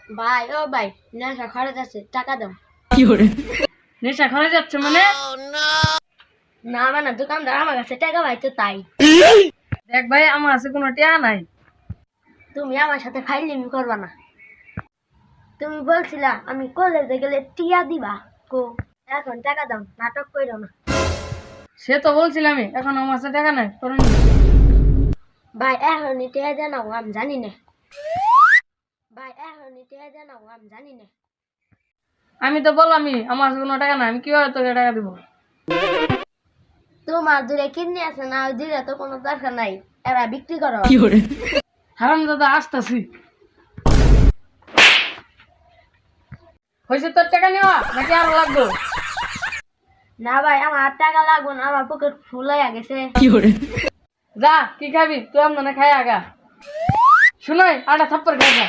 ভাই ও ভাই নেশা খরচ আছে টাকা দাও। নেশা খরচ যাচ্ছে মানে? না মানে দোকানদার আমার কাছে টাকা পাইতো তাই। দেখ ভাই, আমার কাছে কোনো টাকা নাই। তুমি আমার সাথে ফাইলিমি করবা না। তুমি বলছিলা আমি কলেজে গেলে টিয়া দিবা, কো এখন টাকা দাও, নাটক কইরো না। সে তো বলছিলামই, এখন আমার কাছে টাকা নাই। করুন ভাই এখনই টিয়া জানাও আমি জানি না। ভাই এখনই টিয়া জানাও আমি জানি না। আমি তো বললামই আমার কাছে কোনো টাকা নাই, আমি কিভাবে তোকে টাকা দিব? তোমার দূরে কিডনি আছে না, ওই দূরে তো কোনো দরকার নাই, এরা বিক্রি করো। হারাম দাদা, আসতেছি। হয়েছে তোর টাকা নেওয়া নাকি আরো লাগবে? না ভাই আমার টাকা লাগবে না, আমার পকেট ফুল হয়ে গেছে। যা, কি খাবি তুই? আমদানে খাই আগা। শুনাই, আটা থাপ্পর খাই যা।